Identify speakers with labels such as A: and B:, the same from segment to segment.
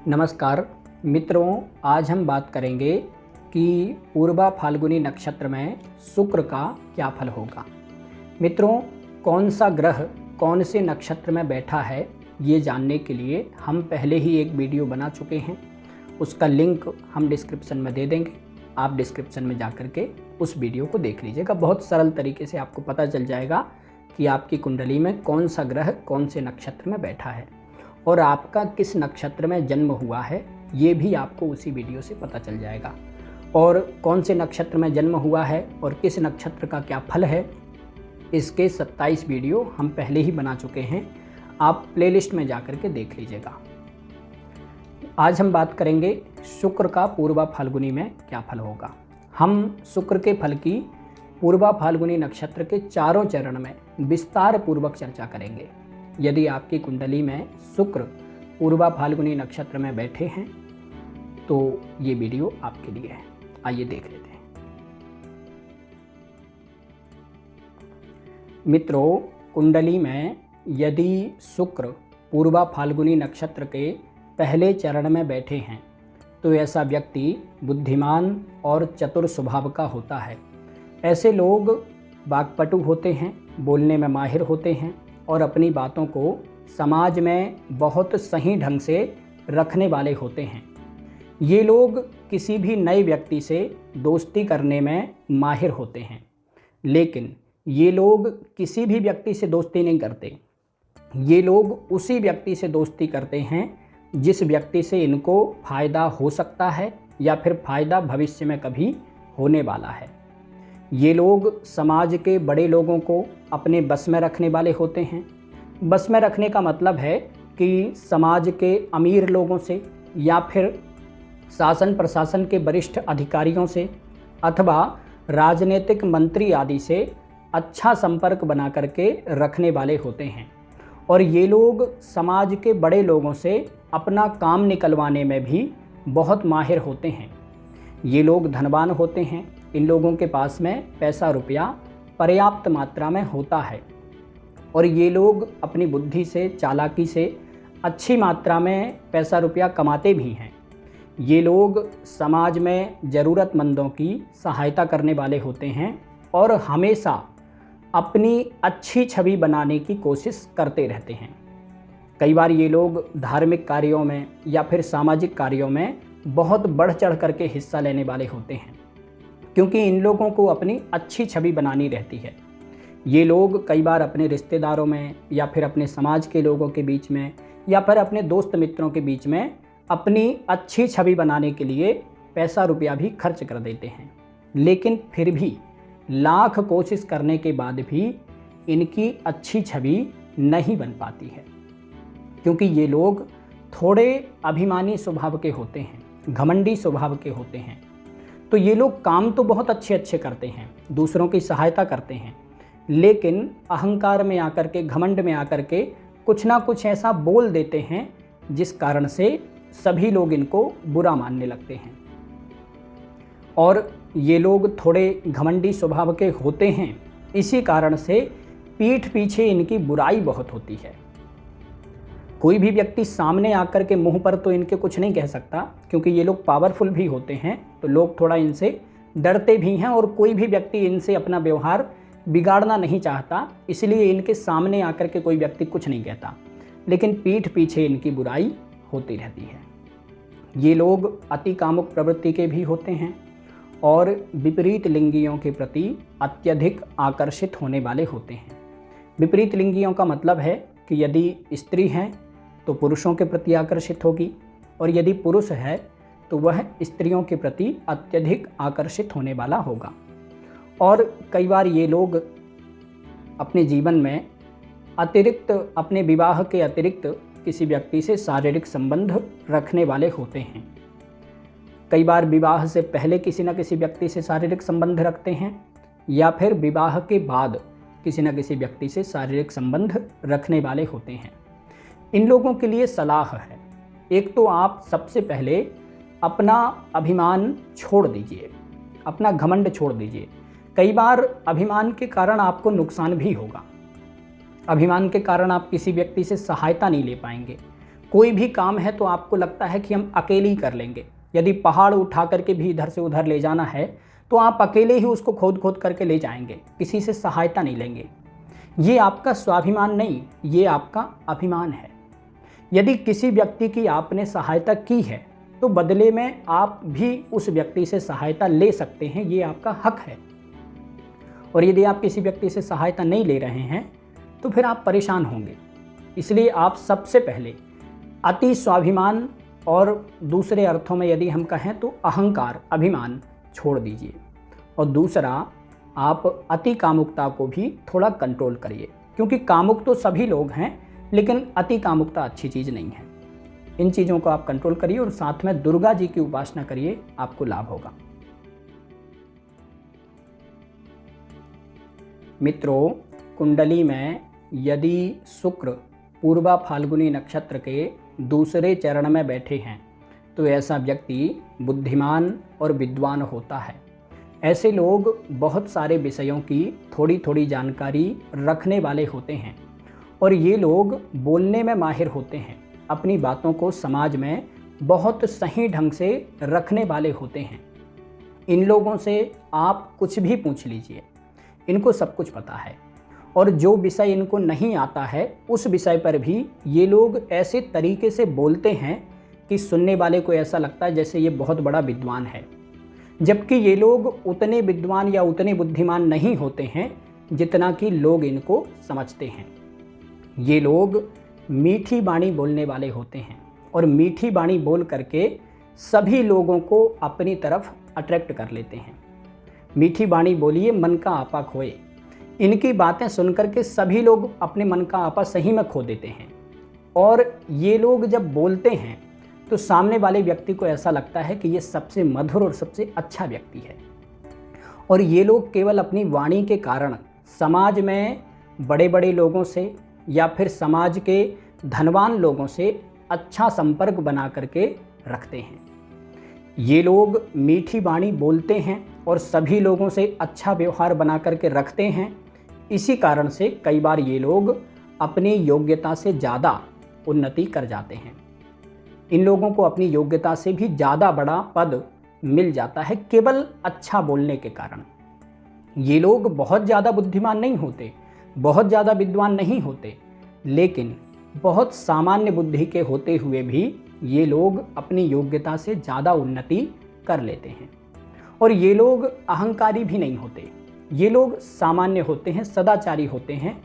A: नमस्कार मित्रों, आज हम बात करेंगे कि पूर्वा फाल्गुनी नक्षत्र में शुक्र का क्या फल होगा। मित्रों, कौन सा ग्रह कौन से नक्षत्र में बैठा है ये जानने के लिए हम पहले ही एक वीडियो बना चुके हैं। उसका लिंक हम डिस्क्रिप्शन में दे देंगे। आप डिस्क्रिप्शन में जाकर के उस वीडियो को देख लीजिएगा। बहुत सरल तरीके से आपको पता चल जाएगा कि आपकी कुंडली में कौन सा ग्रह कौन से नक्षत्र में बैठा है और आपका किस नक्षत्र में जन्म हुआ है, ये भी आपको उसी वीडियो से पता चल जाएगा। और कौन से नक्षत्र में जन्म हुआ है और किस नक्षत्र का क्या फल है, इसके 27 वीडियो हम पहले ही बना चुके हैं। आप प्लेलिस्ट में जाकर के देख लीजिएगा। आज हम बात करेंगे शुक्र का पूर्वा फाल्गुनी में क्या फल होगा। हम शुक्र के फल की पूर्वा फाल्गुनी नक्षत्र के चारों चरण में विस्तार पूर्वक चर्चा करेंगे। यदि आपकी कुंडली में शुक्र पूर्वा फाल्गुनी नक्षत्र में बैठे हैं तो ये वीडियो आपके लिए है। आइए देख लेते हैं। मित्रों, कुंडली में यदि शुक्र पूर्वा फाल्गुनी नक्षत्र के पहले चरण में बैठे हैं तो ऐसा व्यक्ति बुद्धिमान और चतुर स्वभाव का होता है। ऐसे लोग वाक्पटु होते हैं, बोलने में माहिर होते हैं और अपनी बातों को समाज में बहुत सही ढंग से रखने वाले होते हैं। ये लोग किसी भी नए व्यक्ति से दोस्ती करने में माहिर होते हैं, लेकिन ये लोग किसी भी व्यक्ति से दोस्ती नहीं करते। ये लोग उसी व्यक्ति से दोस्ती करते हैं जिस व्यक्ति से इनको फ़ायदा हो सकता है या फिर फ़ायदा भविष्य में कभी होने वाला है। ये लोग समाज के बड़े लोगों को अपने बस में रखने वाले होते हैं। बस में रखने का मतलब है कि समाज के अमीर लोगों से या फिर शासन प्रशासन के वरिष्ठ अधिकारियों से अथवा राजनीतिक मंत्री आदि से अच्छा संपर्क बना करके रखने वाले होते हैं। और ये लोग समाज के बड़े लोगों से अपना काम निकलवाने में भी बहुत माहिर होते हैं। ये लोग धनवान होते हैं। इन लोगों के पास में पैसा रुपया पर्याप्त मात्रा में होता है और ये लोग अपनी बुद्धि से, चालाकी से अच्छी मात्रा में पैसा रुपया कमाते भी हैं। ये लोग समाज में ज़रूरतमंदों की सहायता करने वाले होते हैं और हमेशा अपनी अच्छी छवि बनाने की कोशिश करते रहते हैं। कई बार ये लोग धार्मिक कार्यों में या फिर सामाजिक कार्यों में बहुत बढ़ चढ़ करके हिस्सा लेने वाले होते हैं, क्योंकि इन लोगों को अपनी अच्छी छवि बनानी रहती है। ये लोग कई बार अपने रिश्तेदारों में या फिर अपने समाज के लोगों के बीच में या फिर अपने दोस्त मित्रों के बीच में अपनी अच्छी छवि बनाने के लिए पैसा रुपया भी खर्च कर देते हैं, लेकिन फिर भी लाख कोशिश करने के बाद भी इनकी अच्छी छवि नहीं बन पाती है, क्योंकि ये लोग थोड़े अभिमानी स्वभाव के होते हैं, घमंडी स्वभाव के होते हैं। तो ये लोग काम तो बहुत अच्छे अच्छे करते हैं, दूसरों की सहायता करते हैं, लेकिन अहंकार में आकर के, घमंड में आकर के कुछ ना कुछ ऐसा बोल देते हैं जिस कारण से सभी लोग इनको बुरा मानने लगते हैं। और ये लोग थोड़े घमंडी स्वभाव के होते हैं, इसी कारण से पीठ पीछे इनकी बुराई बहुत होती है। कोई भी व्यक्ति सामने आकर के मुंह पर तो इनके कुछ नहीं कह सकता, क्योंकि ये लोग पावरफुल भी होते हैं, तो लोग थोड़ा इनसे डरते भी हैं और कोई भी व्यक्ति इनसे अपना व्यवहार बिगाड़ना नहीं चाहता, इसलिए इनके सामने आकर के कोई व्यक्ति कुछ नहीं कहता, लेकिन पीठ पीछे इनकी बुराई होती रहती है। ये लोग अति कामुक प्रवृत्ति के भी होते हैं और विपरीत लिंगियों के प्रति अत्यधिक आकर्षित होने वाले होते हैं। विपरीत लिंगियों का मतलब है कि यदि स्त्री हैं तो पुरुषों के प्रति आकर्षित होगी और यदि पुरुष है तो वह स्त्रियों के प्रति अत्यधिक आकर्षित होने वाला होगा। और कई बार ये लोग अपने जीवन में अतिरिक्त, अपने विवाह के अतिरिक्त किसी व्यक्ति से शारीरिक संबंध रखने वाले होते हैं। कई बार विवाह से पहले किसी न किसी व्यक्ति से शारीरिक संबंध रखते हैं या फिर विवाह के बाद किसी न किसी व्यक्ति से शारीरिक संबंध रखने वाले होते हैं। इन लोगों के लिए सलाह है, एक तो आप सबसे पहले अपना अभिमान छोड़ दीजिए, अपना घमंड छोड़ दीजिए। कई बार अभिमान के कारण आपको नुकसान भी होगा। अभिमान के कारण आप किसी व्यक्ति से सहायता नहीं ले पाएंगे, कोई भी काम है तो आपको लगता है कि हम अकेले ही कर लेंगे। यदि पहाड़ उठा करके भी इधर से उधर ले जाना है तो आप अकेले ही उसको खोद खोद करके ले जाएंगे, किसी से सहायता नहीं लेंगे। ये आपका स्वाभिमान नहीं, ये आपका अभिमान है। यदि किसी व्यक्ति की आपने सहायता की है तो बदले में आप भी उस व्यक्ति से सहायता ले सकते हैं, ये आपका हक है। और यदि आप किसी व्यक्ति से सहायता नहीं ले रहे हैं तो फिर आप परेशान होंगे। इसलिए आप सबसे पहले अति स्वाभिमान और दूसरे अर्थों में यदि हम कहें तो अहंकार, अभिमान छोड़ दीजिए। और दूसरा, आप अति कामुकता को भी थोड़ा कंट्रोल करिए, क्योंकि कामुक तो सभी लोग हैं लेकिन अति कामुकता अच्छी चीज़ नहीं है। इन चीज़ों को आप कंट्रोल करिए और साथ में दुर्गा जी की उपासना करिए, आपको लाभ होगा। मित्रों, कुंडली में यदि शुक्र पूर्वा फाल्गुनी नक्षत्र के दूसरे चरण में बैठे हैं तो ऐसा व्यक्ति बुद्धिमान और विद्वान होता है। ऐसे लोग बहुत सारे विषयों की थोड़ी थोड़ी जानकारी रखने वाले होते हैं और ये लोग बोलने में माहिर होते हैं, अपनी बातों को समाज में बहुत सही ढंग से रखने वाले होते हैं। इन लोगों से आप कुछ भी पूछ लीजिए, इनको सब कुछ पता है और जो विषय इनको नहीं आता है उस विषय पर भी ये लोग ऐसे तरीके से बोलते हैं कि सुनने वाले को ऐसा लगता है जैसे ये बहुत बड़ा विद्वान है, जबकि ये लोग उतने विद्वान या उतने बुद्धिमान नहीं होते हैं जितना कि लोग इनको समझते हैं। ये लोग मीठी वाणी बोलने वाले होते हैं और मीठी वाणी बोल करके सभी लोगों को अपनी तरफ अट्रैक्ट कर लेते हैं। मीठी वाणी बोलिए, मन का आपा खोए। इनकी बातें सुनकर के सभी लोग अपने मन का आपा सही में खो देते हैं और ये लोग जब बोलते हैं तो सामने वाले व्यक्ति को ऐसा लगता है कि ये सबसे मधुर और सबसे अच्छा व्यक्ति है। और ये लोग केवल अपनी वाणी के कारण समाज में बड़े बड़े लोगों से या फिर समाज के धनवान लोगों से अच्छा संपर्क बना करके रखते हैं। ये लोग मीठी वाणी बोलते हैं और सभी लोगों से अच्छा व्यवहार बना करके रखते हैं। इसी कारण से कई बार ये लोग अपनी योग्यता से ज़्यादा उन्नति कर जाते हैं। इन लोगों को अपनी योग्यता से भी ज़्यादा बड़ा पद मिल जाता है केवल अच्छा बोलने के कारण। ये लोग बहुत ज़्यादा बुद्धिमान नहीं होते, बहुत ज़्यादा विद्वान नहीं होते, लेकिन बहुत सामान्य बुद्धि के होते हुए भी ये लोग अपनी योग्यता से ज़्यादा उन्नति कर लेते हैं। और ये लोग अहंकारी भी नहीं होते, ये लोग सामान्य होते हैं, सदाचारी होते हैं,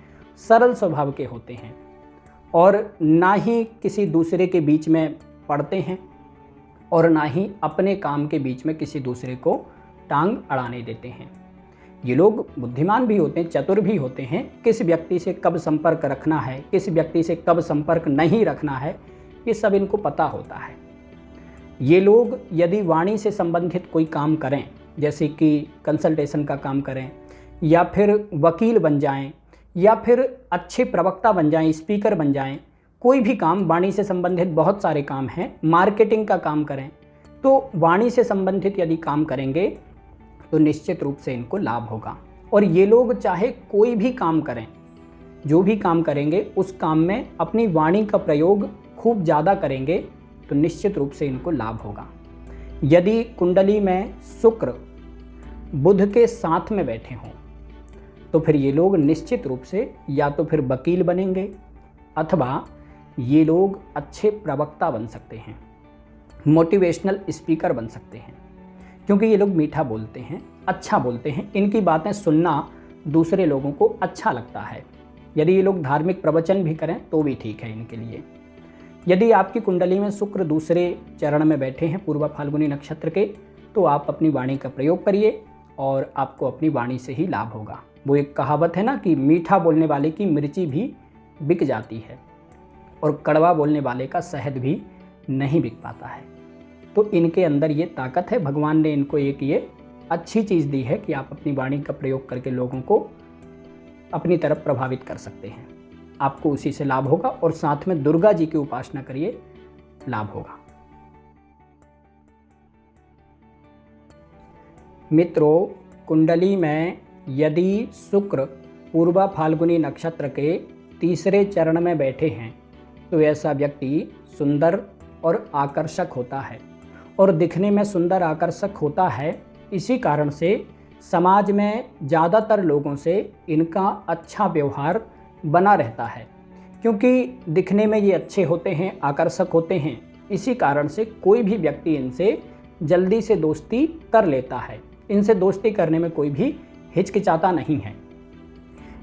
A: सरल स्वभाव के होते हैं और ना ही किसी दूसरे के बीच में पड़ते हैं और ना ही अपने काम के बीच में किसी दूसरे को टांग अड़ाने देते हैं। ये लोग बुद्धिमान भी होते हैं, चतुर भी होते हैं। किस व्यक्ति से कब संपर्क रखना है, किस व्यक्ति से कब संपर्क नहीं रखना है, ये सब इनको पता होता है। ये लोग यदि वाणी से संबंधित कोई काम करें, जैसे कि कंसल्टेशन का काम करें या फिर वकील बन जाएं या फिर अच्छे प्रवक्ता बन जाएं, स्पीकर बन जाएं, कोई भी काम वाणी से संबंधित बहुत सारे काम हैं, मार्केटिंग का काम करें, तो वाणी से संबंधित यदि काम करेंगे तो निश्चित रूप से इनको लाभ होगा। और ये लोग चाहे कोई भी काम करें, जो भी काम करेंगे उस काम में अपनी वाणी का प्रयोग खूब ज़्यादा करेंगे तो निश्चित रूप से इनको लाभ होगा। यदि कुंडली में शुक्र बुध के साथ में बैठे हों तो फिर ये लोग निश्चित रूप से या तो फिर वकील बनेंगे अथवा ये लोग अच्छे प्रवक्ता बन सकते हैं, मोटिवेशनल स्पीकर बन सकते हैं, क्योंकि ये लोग मीठा बोलते हैं, अच्छा बोलते हैं, इनकी बातें सुनना दूसरे लोगों को अच्छा लगता है। यदि ये लोग धार्मिक प्रवचन भी करें तो भी ठीक है इनके लिए। यदि आपकी कुंडली में शुक्र दूसरे चरण में बैठे हैं पूर्वा फाल्गुनी नक्षत्र के, तो आप अपनी वाणी का प्रयोग करिए और आपको अपनी वाणी से ही लाभ होगा। वो एक कहावत है ना कि मीठा बोलने वाले की मिर्ची भी बिक जाती है और कड़वा बोलने वाले का शहद भी नहीं बिक पाता है। तो इनके अंदर ये ताकत है, भगवान ने इनको एक ये अच्छी चीज़ दी है कि आप अपनी वाणी का प्रयोग करके लोगों को अपनी तरफ प्रभावित कर सकते हैं। आपको उसी से लाभ होगा और साथ में दुर्गा जी की उपासना करिए, लाभ होगा। मित्रों, कुंडली में यदि शुक्र पूर्वा फाल्गुनी नक्षत्र के तीसरे चरण में बैठे हैं तो ऐसा व्यक्ति सुंदर और आकर्षक होता है। और दिखने में सुंदर आकर्षक होता है, इसी कारण से समाज में ज़्यादातर लोगों से इनका अच्छा व्यवहार बना रहता है, क्योंकि दिखने में ये अच्छे होते हैं, आकर्षक होते हैं। इसी कारण से कोई भी व्यक्ति इनसे जल्दी से दोस्ती कर लेता है। इनसे दोस्ती करने में कोई भी हिचकिचाता नहीं है।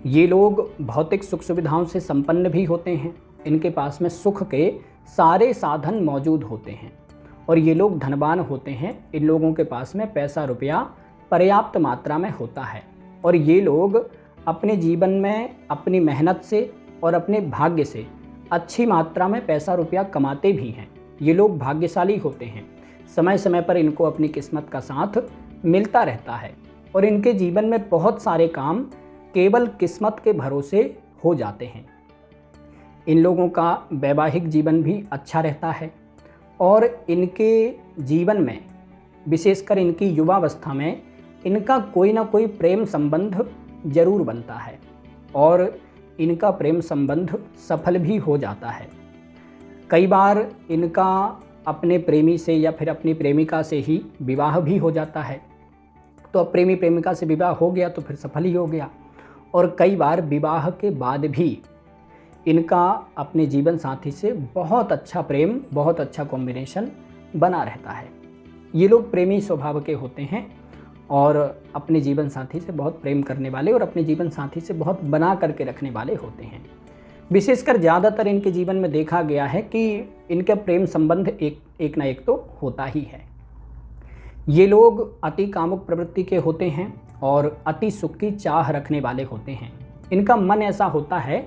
A: ये लोग भौतिक सुख सुविधाओं से संपन्न भी होते हैं। इनके पास में सुख के सारे साधन मौजूद होते हैं और ये लोग धनवान होते हैं। इन लोगों के पास में पैसा रुपया पर्याप्त मात्रा में होता है और ये लोग अपने जीवन में अपनी मेहनत से और अपने भाग्य से अच्छी मात्रा में पैसा रुपया कमाते भी हैं। ये लोग भाग्यशाली होते हैं। समय समय पर इनको अपनी किस्मत का साथ मिलता रहता है और इनके जीवन में बहुत सारे काम केवल किस्मत के भरोसे हो जाते हैं। इन लोगों का वैवाहिक जीवन भी अच्छा रहता है और इनके जीवन में, विशेषकर इनकी युवावस्था में, इनका कोई ना कोई प्रेम संबंध जरूर बनता है और इनका प्रेम संबंध सफल भी हो जाता है। कई बार इनका अपने प्रेमी से या फिर अपनी प्रेमिका से ही विवाह भी हो जाता है। तो अब प्रेमी प्रेमिका से विवाह हो गया तो फिर सफल ही हो गया। और कई बार विवाह के बाद भी इनका अपने जीवन साथी से बहुत अच्छा प्रेम, बहुत अच्छा कॉम्बिनेशन बना रहता है। ये लोग प्रेमी स्वभाव के होते हैं और अपने जीवन साथी से बहुत प्रेम करने वाले और अपने जीवन साथी से बहुत बना करके रखने वाले होते हैं। विशेषकर ज़्यादातर इनके जीवन में देखा गया है कि इनका प्रेम संबंध एक ना एक तो होता ही है। ये लोग अति कामुक प्रवृत्ति के होते हैं और अति सुख की चाह रखने वाले होते हैं। इनका मन ऐसा होता है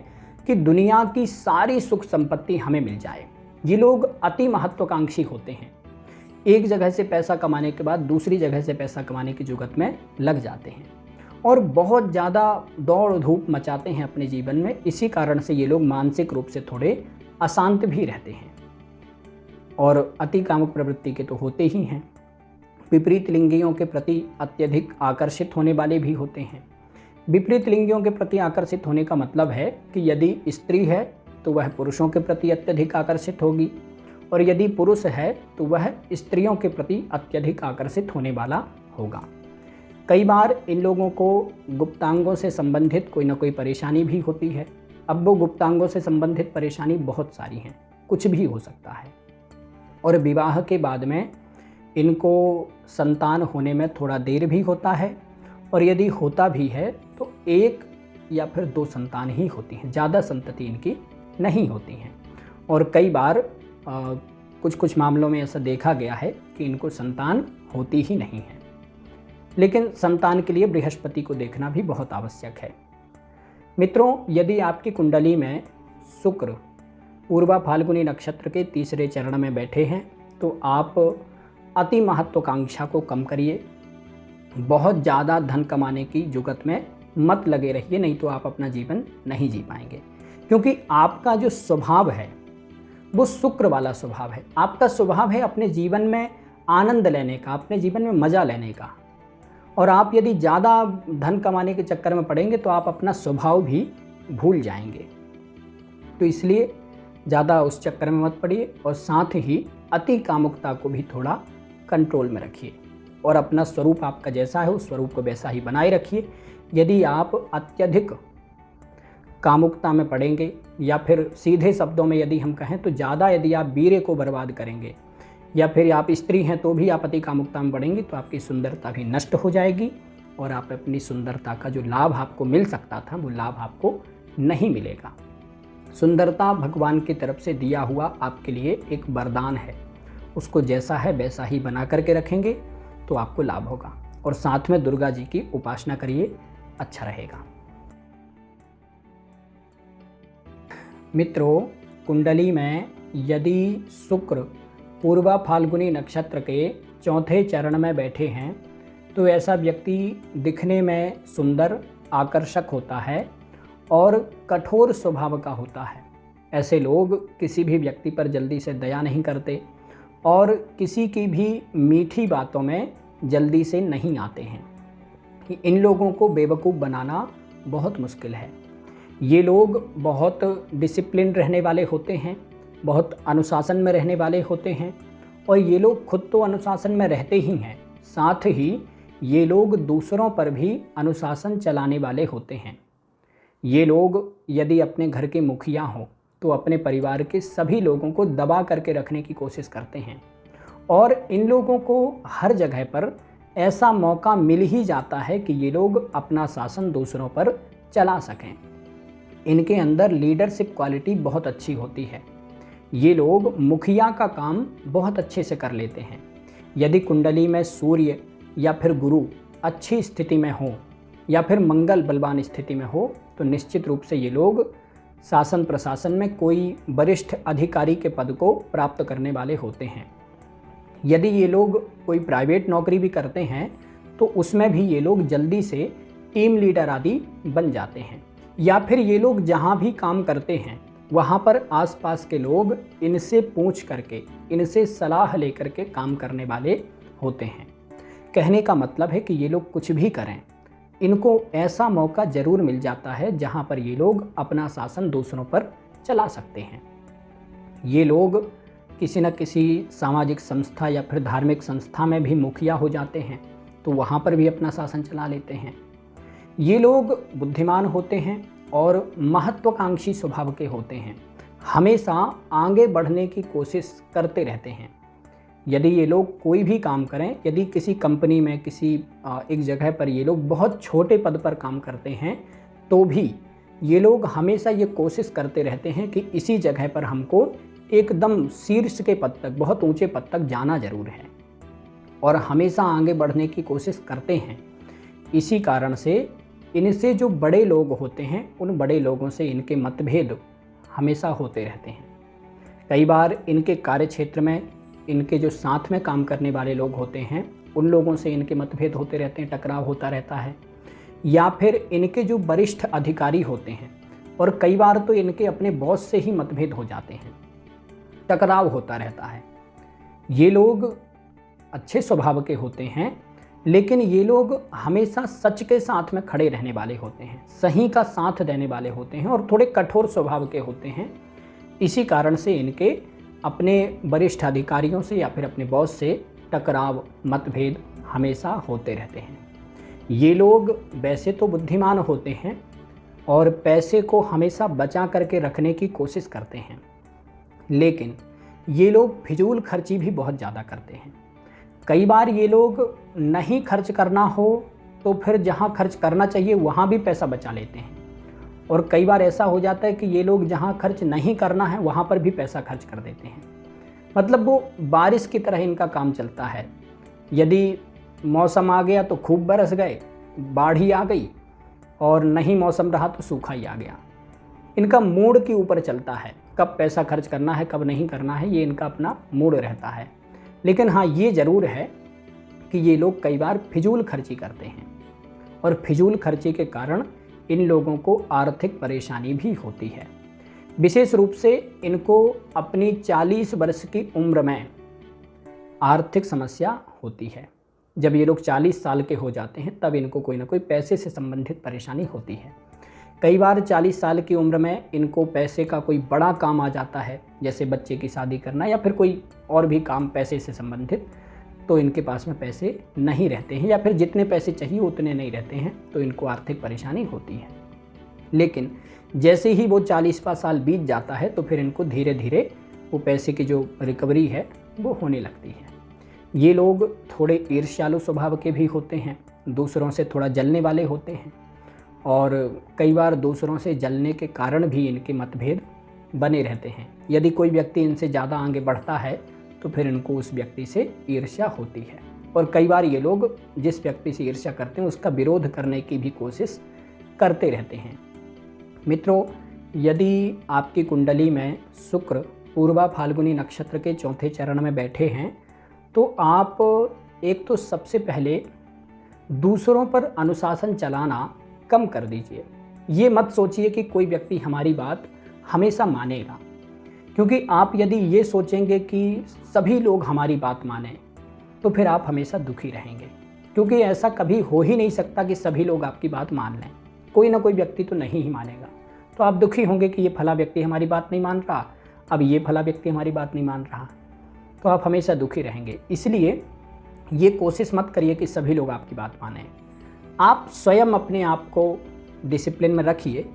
A: कि दुनिया की सारी सुख संपत्ति हमें मिल जाए। ये लोग अति महत्वाकांक्षी होते हैं। एक जगह से पैसा कमाने के बाद दूसरी जगह से पैसा कमाने की जुगत में लग जाते हैं और बहुत ज़्यादा दौड़ धूप मचाते हैं अपने जीवन में। इसी कारण से ये लोग मानसिक रूप से थोड़े अशांत भी रहते हैं और अति कामुक प्रवृत्ति के तो होते ही हैं। विपरीत लिंगियों के प्रति अत्यधिक आकर्षित होने वाले भी होते हैं। विपरीत लिंगियों के प्रति आकर्षित होने का मतलब है कि यदि स्त्री है तो वह पुरुषों के प्रति अत्यधिक आकर्षित होगी और यदि पुरुष है तो वह स्त्रियों के प्रति अत्यधिक आकर्षित होने वाला होगा। कई बार इन लोगों को गुप्तांगों से संबंधित कोई ना कोई परेशानी भी होती है। अब वो गुप्तांगों से संबंधित परेशानी बहुत सारी हैं, कुछ भी हो सकता है। और विवाह के बाद में इनको संतान होने में थोड़ा देर भी होता है और यदि होता भी है तो एक या फिर दो संतान ही होती हैं, ज़्यादा संतति इनकी नहीं होती हैं। और कई बार कुछ मामलों में ऐसा देखा गया है कि इनको संतान होती ही नहीं है। लेकिन संतान के लिए बृहस्पति को देखना भी बहुत आवश्यक है। मित्रों, यदि आपकी कुंडली में शुक्र पूर्वा फाल्गुनी नक्षत्र के तीसरे चरण में बैठे हैं तो आप अति महत्वाकांक्षा को कम करिए। बहुत ज़्यादा धन कमाने की जुगत में मत लगे रहिए, नहीं तो आप अपना जीवन नहीं जी पाएंगे। क्योंकि आपका जो स्वभाव है वो शुक्र वाला स्वभाव है। आपका स्वभाव है अपने जीवन में आनंद लेने का, अपने जीवन में मज़ा लेने का। और आप यदि ज़्यादा धन कमाने के चक्कर में पड़ेंगे तो आप अपना स्वभाव भी भूल जाएंगे। तो इसलिए ज़्यादा उस चक्कर में मत पड़िए और साथ ही अति कामुकता को भी थोड़ा कंट्रोल में रखिए और अपना स्वरूप आपका जैसा है उस स्वरूप को वैसा ही बनाए रखिए। यदि आप अत्यधिक कामुकता में पड़ेंगे या फिर सीधे शब्दों में यदि हम कहें तो ज़्यादा यदि आप वीर्य को बर्बाद करेंगे या फिर आप स्त्री हैं तो भी आप अति कामुकता में पड़ेंगी तो आपकी सुंदरता भी नष्ट हो जाएगी और आप अपनी सुंदरता का जो लाभ आपको मिल सकता था वो लाभ आपको नहीं मिलेगा। सुंदरता भगवान की तरफ से दिया हुआ आपके लिए एक वरदान है, उसको जैसा है वैसा ही बना करके रखेंगे तो आपको लाभ होगा। और साथ में दुर्गा जी की उपासना करिए, अच्छा रहेगा। मित्रों, कुंडली में यदि शुक्र पूर्वा फाल्गुनी नक्षत्र के चौथे चरण में बैठे हैं तो ऐसा व्यक्ति दिखने में सुंदर, आकर्षक होता है और कठोर स्वभाव का होता है। ऐसे लोग किसी भी व्यक्ति पर जल्दी से दया नहीं करते और किसी की भी मीठी बातों में जल्दी से नहीं आते हैं। इन लोगों को बेवकूफ़ बनाना बहुत मुश्किल है। ये लोग बहुत डिसिप्लिन रहने वाले होते हैं, बहुत अनुशासन में रहने वाले होते हैं और ये लोग खुद तो अनुशासन में रहते ही हैं, साथ ही ये लोग दूसरों पर भी अनुशासन चलाने वाले होते हैं। ये लोग यदि अपने घर के मुखिया हों तो अपने परिवार के सभी लोगों को दबा करके रखने की कोशिश करते हैं और इन लोगों को हर जगह पर ऐसा मौका मिल ही जाता है कि ये लोग अपना शासन दूसरों पर चला सकें। इनके अंदर लीडरशिप क्वालिटी बहुत अच्छी होती है। ये लोग मुखिया का काम बहुत अच्छे से कर लेते हैं। यदि कुंडली में सूर्य या फिर गुरु अच्छी स्थिति में हो या फिर मंगल बलवान स्थिति में हो तो निश्चित रूप से ये लोग शासन प्रशासन में कोई वरिष्ठ अधिकारी के पद को प्राप्त करने वाले होते हैं। यदि ये लोग कोई प्राइवेट नौकरी भी करते हैं तो उसमें भी ये लोग जल्दी से टीम लीडर आदि बन जाते हैं, या फिर ये लोग जहाँ भी काम करते हैं वहाँ पर आसपास के लोग इनसे पूछ करके, इनसे सलाह लेकर के काम करने वाले होते हैं। कहने का मतलब है कि ये लोग कुछ भी करें, इनको ऐसा मौका ज़रूर मिल जाता है जहाँ पर ये लोग अपना शासन दूसरों पर चला सकते हैं। ये लोग किसी न किसी सामाजिक संस्था या फिर धार्मिक संस्था में भी मुखिया हो जाते हैं तो वहाँ पर भी अपना शासन चला लेते हैं। ये लोग बुद्धिमान होते हैं और महत्वाकांक्षी स्वभाव के होते हैं, हमेशा आगे बढ़ने की कोशिश करते रहते हैं। यदि ये लोग कोई भी काम करें, यदि किसी कंपनी में किसी एक जगह पर ये लोग बहुत छोटे पद पर काम करते हैं तो भी ये लोग हमेशा ये कोशिश करते रहते हैं कि इसी जगह पर हमको एकदम शीर्ष के पद तक, बहुत ऊंचे पद तक जाना जरूर है और हमेशा आगे बढ़ने की कोशिश करते हैं। इसी कारण से इनसे जो बड़े लोग होते हैं उन बड़े लोगों से इनके मतभेद हमेशा होते रहते हैं। कई बार इनके कार्य क्षेत्र में इनके जो साथ में काम करने वाले लोग होते हैं उन लोगों से इनके मतभेद होते रहते हैं, टकराव होता रहता है, या फिर इनके जो वरिष्ठ अधिकारी होते हैं और कई बार तो इनके अपने बॉस से ही मतभेद हो जाते हैं, टकराव होता रहता है। ये लोग अच्छे स्वभाव के होते हैं लेकिन ये लोग हमेशा सच के साथ में खड़े रहने वाले होते हैं, सही का साथ देने वाले होते हैं और थोड़े कठोर स्वभाव के होते हैं। इसी कारण से इनके अपने वरिष्ठ अधिकारियों से या फिर अपने बॉस से टकराव, मतभेद हमेशा होते रहते हैं। ये लोग वैसे तो बुद्धिमान होते हैं और पैसे को हमेशा बचा करके रखने की कोशिश करते हैं, लेकिन ये लोग फिजूल खर्ची भी बहुत ज़्यादा करते हैं। कई बार ये लोग नहीं खर्च करना हो तो फिर जहाँ खर्च करना चाहिए वहाँ भी पैसा बचा लेते हैं, और कई बार ऐसा हो जाता है कि ये लोग जहाँ खर्च नहीं करना है वहाँ पर भी पैसा खर्च कर देते हैं। मतलब वो बारिश की तरह इनका काम चलता है। यदि मौसम आ गया तो खूब बरस गए, बाढ़ ही आ गई, और नहीं मौसम रहा तो सूखा ही आ गया। इनका मूड के ऊपर चलता है, कब पैसा खर्च करना है कब नहीं करना है, ये इनका अपना मूड रहता है। लेकिन हाँ, ये ज़रूर है कि ये लोग कई बार फिजूल खर्ची करते हैं और फिजूल खर्ची के कारण इन लोगों को आर्थिक परेशानी भी होती है। विशेष रूप से इनको अपनी 40 वर्ष की उम्र में आर्थिक समस्या होती है। जब ये लोग 40 साल के हो जाते हैं तब इनको कोई ना कोई पैसे से संबंधित परेशानी होती है। कई बार 40 साल की उम्र में इनको पैसे का कोई बड़ा काम आ जाता है, जैसे बच्चे की शादी करना या फिर कोई और भी काम पैसे से संबंधित, तो इनके पास में पैसे नहीं रहते हैं या फिर जितने पैसे चाहिए उतने नहीं रहते हैं, तो इनको आर्थिक परेशानी होती है। लेकिन जैसे ही वो 40वां साल बीत जाता है तो फिर इनको धीरे धीरे वो पैसे की जो रिकवरी है वो होने लगती है। ये लोग थोड़े ईर्ष्यालु स्वभाव के भी होते हैं, दूसरों से थोड़ा जलने वाले होते हैं, और कई बार दूसरों से जलने के कारण भी इनके मतभेद बने रहते हैं। यदि कोई व्यक्ति इनसे ज़्यादा आगे बढ़ता है तो फिर इनको उस व्यक्ति से ईर्ष्या होती है, और कई बार ये लोग जिस व्यक्ति से ईर्ष्या करते हैं उसका विरोध करने की भी कोशिश करते रहते हैं। मित्रों, यदि आपकी कुंडली में शुक्र पूर्वा फाल्गुनी नक्षत्र के चौथे चरण में बैठे हैं तो आप एक तो सबसे पहले दूसरों पर अनुशासन चलाना कम कर दीजिए। ये मत सोचिए कि कोई व्यक्ति हमारी बात हमेशा मानेगा, क्योंकि आप यदि ये सोचेंगे कि सभी लोग हमारी बात मानें तो फिर आप हमेशा दुखी रहेंगे, क्योंकि ऐसा कभी हो ही नहीं सकता कि सभी लोग आपकी बात मान लें। कोई ना कोई व्यक्ति तो नहीं ही मानेगा। तो आप दुखी होंगे कि ये फला व्यक्ति हमारी बात नहीं मान रहा, अब ये फला व्यक्ति हमारी बात नहीं मान रहा, तो आप हमेशा दुखी रहेंगे। इसलिए ये कोशिश मत करिए कि सभी लोग आपकी बात मानें। आप स्वयं अपने आप को डिसिप्लिन में रखिए,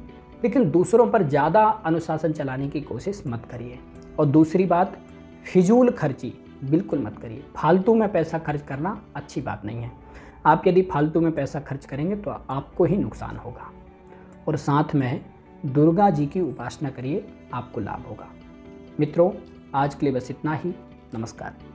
A: लेकिन दूसरों पर ज़्यादा अनुशासन चलाने की कोशिश मत करिए। और दूसरी बात, फिजूल खर्ची बिल्कुल मत करिए। फालतू में पैसा खर्च करना अच्छी बात नहीं है। आप यदि फालतू में पैसा खर्च करेंगे तो आपको ही नुकसान होगा। और साथ में दुर्गा जी की उपासना करिए, आपको लाभ होगा। मित्रों, आज के लिए बस इतना ही। नमस्कार।